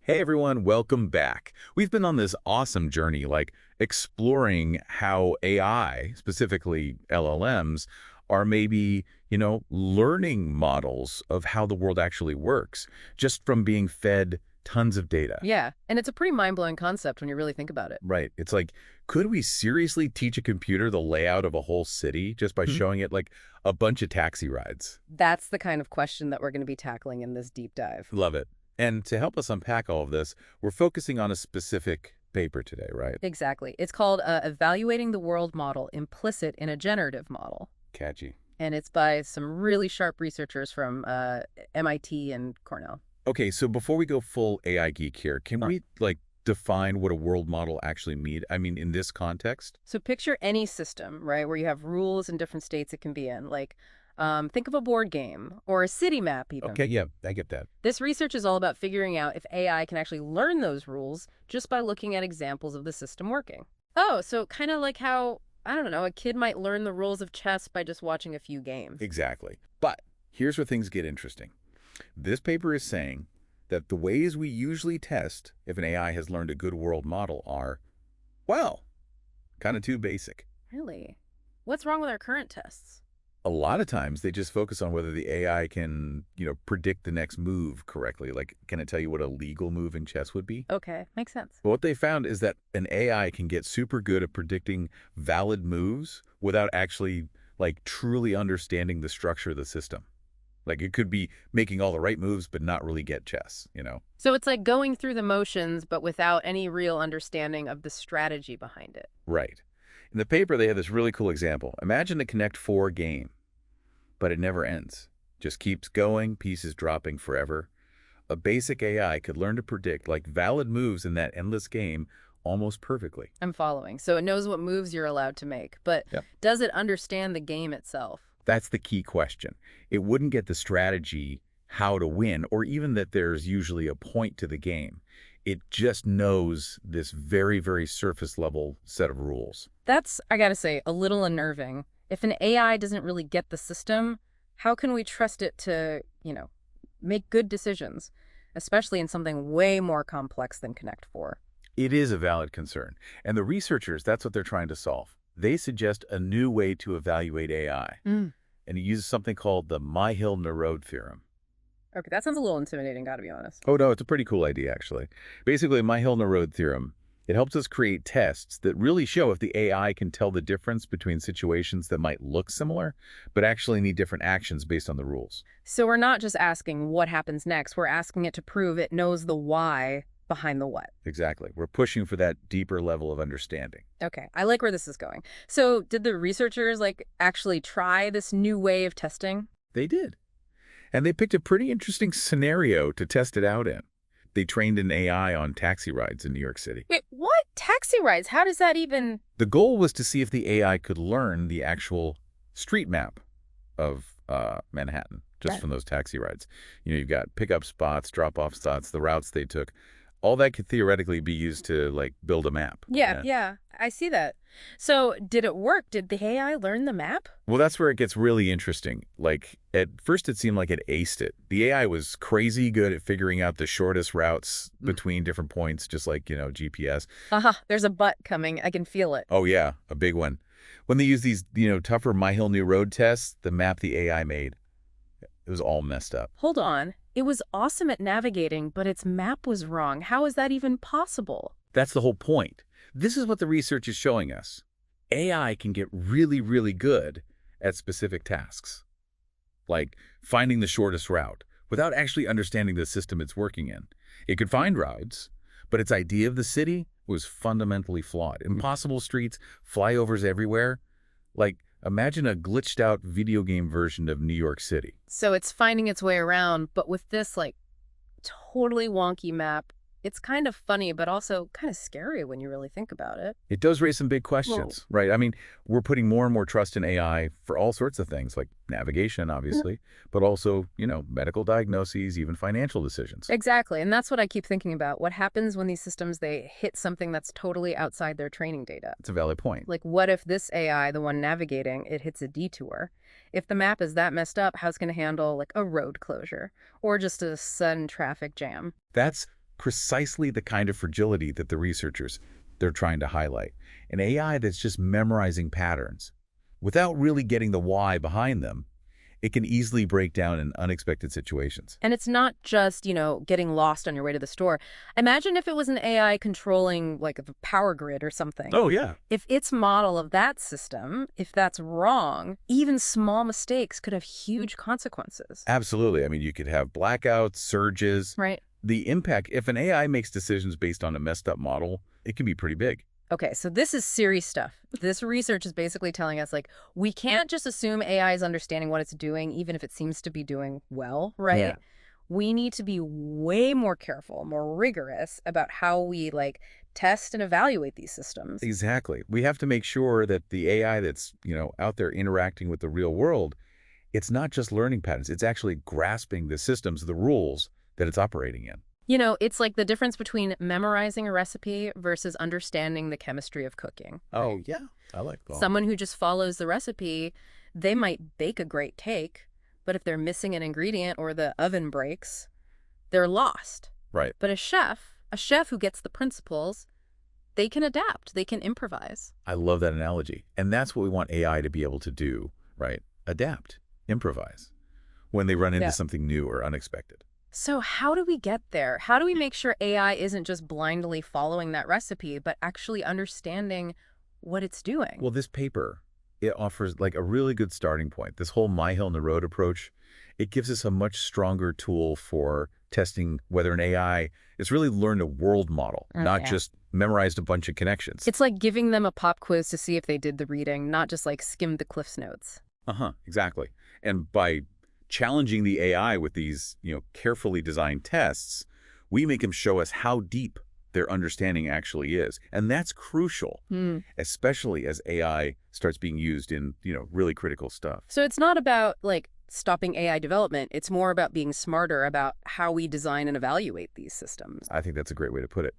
Hey everyone, welcome back. We've been on this awesome journey, exploring how AI, specifically LLMs, are maybe, learning models of how the world actually works, just from being fed tons of data. Yeah, and it's a pretty mind-blowing concept when you really think about it. Right. It's like, could we seriously teach a computer the layout of a whole city just by showing it a bunch of taxi rides? That's the kind of question that we're going to be tackling in this deep dive. Love it. And to help us unpack all of this, we're focusing on a specific paper today, right? Exactly. It's called Evaluating the World Model, Implicit in a Generative Model. Catchy. And it's by some really sharp researchers from MIT and Cornell. Okay, so before we go full AI geek here, can we define what a world model actually means? I mean, in this context? So picture any system, right, where you have rules in different states it can be in. Think of a board game or a city map even. Okay, yeah, I get that. This research is all about figuring out if AI can actually learn those rules just by looking at examples of the system working. Oh, so kind of like how, I don't know, a kid might learn the rules of chess by just watching a few games. Exactly. But here's where things get interesting. This paper is saying that the ways we usually test if an AI has learned a good world model are, well, kind of too basic. Really? What's wrong with our current tests? A lot of times they just focus on whether the AI can, predict the next move correctly. Like, can it tell you what a legal move in chess would be? Okay, makes sense. But what they found is that an AI can get super good at predicting valid moves without actually, truly understanding the structure of the system. Like, it could be making all the right moves, but not really get chess. So it's like going through the motions, but without any real understanding of the strategy behind it. Right. In the paper, they have this really cool example. Imagine a Connect 4 game, but it never ends. Just keeps going, pieces dropping forever. A basic AI could learn to predict, valid moves in that endless game almost perfectly. I'm following. So it knows what moves you're allowed to make, but Yep. does it understand the game itself? That's the key question. It wouldn't get the strategy, how to win, or even that there's usually a point to the game. It just knows this very, very surface level set of rules. That's, I gotta say, a little unnerving. If an AI doesn't really get the system, how can we trust it to, make good decisions, especially in something way more complex than Connect 4? It is a valid concern. And the researchers, that's what they're trying to solve. They suggest a new way to evaluate AI. And it uses something called the Myhill-Nerode theorem. Okay, that sounds a little intimidating, gotta be honest. Oh, no, it's a pretty cool idea, actually. Basically, Myhill-Nerode theorem, it helps us create tests that really show if the AI can tell the difference between situations that might look similar, but actually need different actions based on the rules. So we're not just asking what happens next, we're asking it to prove it knows the why behind the what. Exactly. We're pushing for that deeper level of understanding. Okay, I like where this is going. So did the researchers, actually try this new way of testing? They did. And they picked a pretty interesting scenario to test it out in. They trained an AI on taxi rides in New York City. Wait, what? Taxi rides? How does that even... The goal was to see if the AI could learn the actual street map of Manhattan just from those taxi rides. You've got pickup spots, drop-off spots, the routes they took. All that could theoretically be used to, build a map. Yeah, I see that. So did it work? Did the AI learn the map? Well, that's where it gets really interesting. At first it seemed like it aced it. The AI was crazy good at figuring out the shortest routes between different points, just like, GPS. There's a but coming. I can feel it. Oh, yeah, a big one. When they used these, tougher Myhill-Nerode tests, the map the AI made, it was all messed up. Hold on. It was awesome at navigating, but its map was wrong. How is that even possible? That's the whole point. This is what the research is showing us. AI can get really, really good at specific tasks, like finding the shortest route, without actually understanding the system it's working in. It could find routes, but its idea of the city was fundamentally flawed. Impossible streets, flyovers everywhere. Imagine a glitched-out video game version of New York City. So it's finding its way around, but with this, totally wonky map. It's kind of funny, but also kind of scary when you really think about it. It does raise some big questions, right? I mean, we're putting more and more trust in AI for all sorts of things, like navigation, obviously, but also, medical diagnoses, even financial decisions. Exactly, and that's what I keep thinking about. What happens when these systems, they hit something that's totally outside their training data? It's a valid point. What if this AI, the one navigating, it hits a detour? If the map is that messed up, how's it going to handle, a road closure or just a sudden traffic jam? That's precisely the kind of fragility that the researchers, they're trying to highlight. An AI that's just memorizing patterns without really getting the why behind them, it can easily break down in unexpected situations. And it's not just, getting lost on your way to the store. Imagine if it was an AI controlling, like, the power grid or something. Oh, yeah. If its model of that system, if that's wrong, even small mistakes could have huge consequences. Absolutely. I mean, you could have blackouts, surges. Right. The impact, if an AI makes decisions based on a messed up model, it can be pretty big. Okay, so this is serious stuff. This research is basically telling us, like, we can't just assume AI is understanding what it's doing, even if it seems to be doing well, right? Yeah. We need to be way more careful, more rigorous about how we, like, test and evaluate these systems. Exactly. We have to make sure that the AI that's, out there interacting with the real world, it's not just learning patterns. It's actually grasping the systems, the rules that it's operating in. It's like the difference between memorizing a recipe versus understanding the chemistry of cooking. Oh, yeah. I like that. Someone who just follows the recipe, they might bake a great cake, but if they're missing an ingredient or the oven breaks, they're lost. Right. But a chef who gets the principles, they can adapt, they can improvise. I love that analogy. And that's what we want AI to be able to do, right? Adapt, improvise when they run into something new or unexpected. So how do we get there? How do we make sure AI isn't just blindly following that recipe, but actually understanding what it's doing? Well, this paper, it offers like a really good starting point. This whole Myhill-Nerode approach, it gives us a much stronger tool for testing whether an AI has really learned a world model, not just memorized a bunch of connections. It's like giving them a pop quiz to see if they did the reading, not just like skimmed the Cliff's Notes. Exactly. And by challenging the AI with these, carefully designed tests, we make them show us how deep their understanding actually is. And that's crucial, especially as AI starts being used in, really critical stuff. So it's not about, like, stopping AI development. It's more about being smarter about how we design and evaluate these systems. I think that's a great way to put it.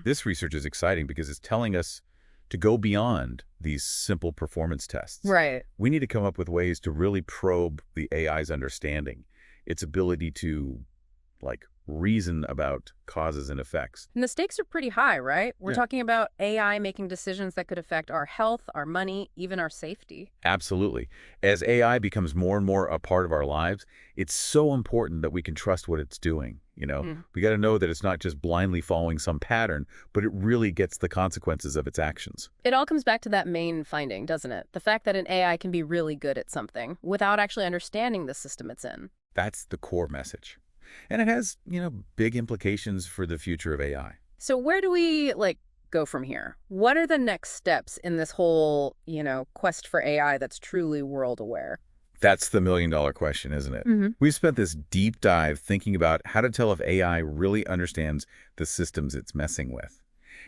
This research is exciting because it's telling us to go beyond these simple performance tests. Right. We need to come up with ways to really probe the AI's understanding, its ability to, like, reason about causes and effects. And the stakes are pretty high, right? We're talking about AI making decisions that could affect our health, our money, even our safety. Absolutely. As AI becomes more and more a part of our lives, it's so important that we can trust what it's doing. We got to know that it's not just blindly following some pattern, but it really gets the consequences of its actions. It all comes back to that main finding, doesn't it? The fact that an AI can be really good at something without actually understanding the system it's in. That's the core message. And it has, big implications for the future of AI. So where do we, go from here? What are the next steps in this whole, quest for AI that's truly world aware? That's the million-dollar question, isn't it? We've spent this deep dive thinking about how to tell if AI really understands the systems it's messing with,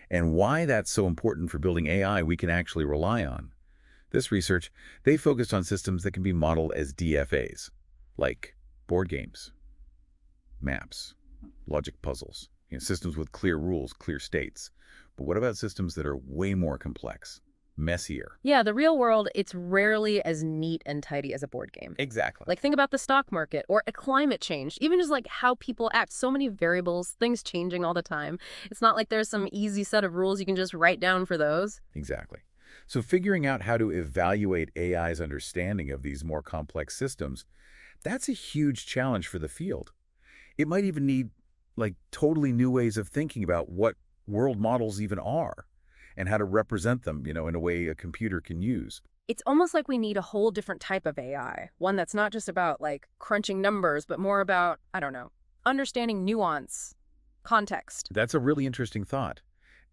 and why that's so important for building AI we can actually rely on. This research, they focused on systems that can be modeled as DFAs, like board games, maps, logic puzzles, systems with clear rules, clear states. But what about systems that are way more complex, messier? Yeah, the real world, it's rarely as neat and tidy as a board game. Exactly. Like, think about the stock market or a climate change, even just like how people act. So many variables, things changing all the time. It's not like there's some easy set of rules you can just write down for those. Exactly. So figuring out how to evaluate AI's understanding of these more complex systems, that's a huge challenge for the field. It might even need, like, totally new ways of thinking about what world models even are and how to represent them, in a way a computer can use. It's almost like we need a whole different type of AI, one that's not just about, like, crunching numbers, but more about, I don't know, understanding nuance, context. That's a really interesting thought.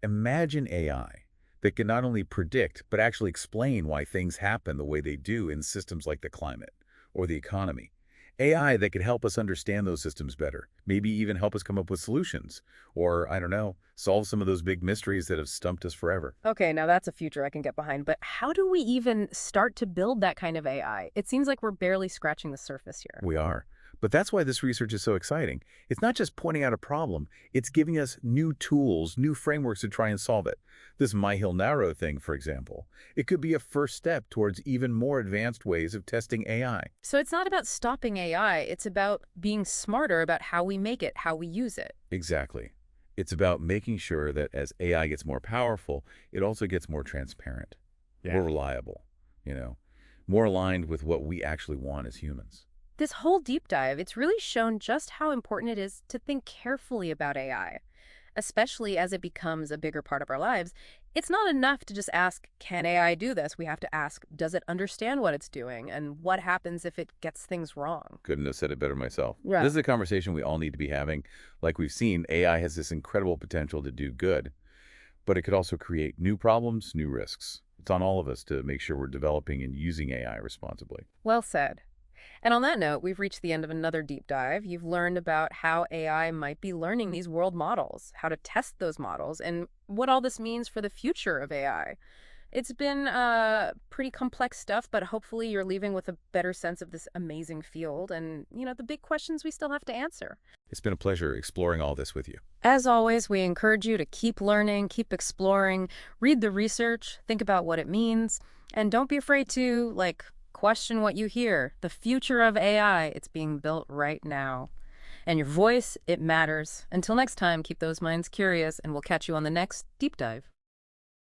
Imagine AI that can not only predict, but actually explain why things happen the way they do in systems like the climate or the economy. AI that could help us understand those systems better, maybe even help us come up with solutions, or, I don't know, solve some of those big mysteries that have stumped us forever. Okay, now that's a future I can get behind, but how do we even start to build that kind of AI? It seems like we're barely scratching the surface here. We are. But that's why this research is so exciting. It's not just pointing out a problem, it's giving us new tools, new frameworks to try and solve it. This Myhill-Nerode thing, for example, it could be a first step towards even more advanced ways of testing AI. So it's not about stopping AI, it's about being smarter about how we make it, how we use it. Exactly. It's about making sure that as AI gets more powerful, it also gets more transparent, more reliable, you know, more aligned with what we actually want as humans. This whole deep dive, it's really shown just how important it is to think carefully about AI, especially as it becomes a bigger part of our lives. It's not enough to just ask, can AI do this? We have to ask, does it understand what it's doing? And what happens if it gets things wrong? Couldn't have said it better myself. Right. This is a conversation we all need to be having. Like we've seen, AI has this incredible potential to do good, but it could also create new problems, new risks. It's on all of us to make sure we're developing and using AI responsibly. Well said. And on that note, we've reached the end of another deep dive. You've learned about how AI might be learning these world models, how to test those models, and what all this means for the future of AI. It's been pretty complex stuff, but hopefully you're leaving with a better sense of this amazing field and, the big questions we still have to answer. It's been a pleasure exploring all this with you. As always, we encourage you to keep learning, keep exploring, read the research, think about what it means, and don't be afraid to, question what you hear. The future of AI, it's being built right now. And your voice, it matters. Until next time, keep those minds curious, and we'll catch you on the next Deep Dive.